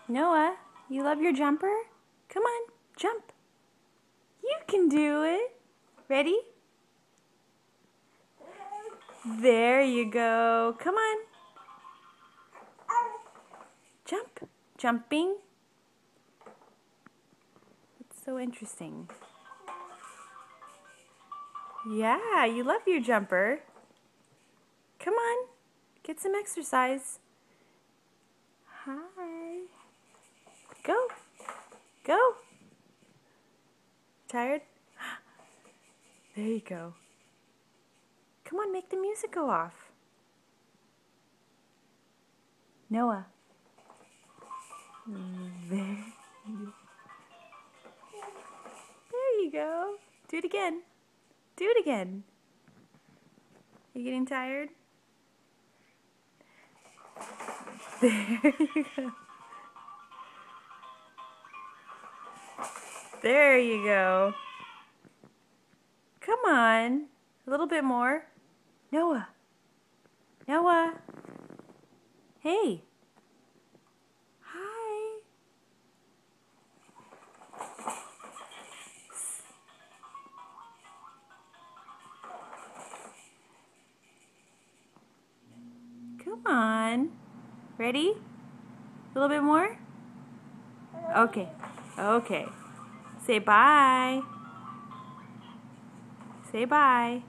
Noah, you love your jumper? Come on, jump. You can do it. Ready? There you go. Come on. Jump. Jumping. It's so interesting. Yeah, you love your jumper. Come on. Get some exercise. Hi. Go. Go. Tired? There you go. Come on, make the music go off. Noah. There you go. Do it again. Do it again. Are you getting tired? There you go. There you go. Come on. A little bit more. Noah. Noah. Hey. Hi. Come on. Ready? A little bit more? Okay. Okay. Say bye. Say bye.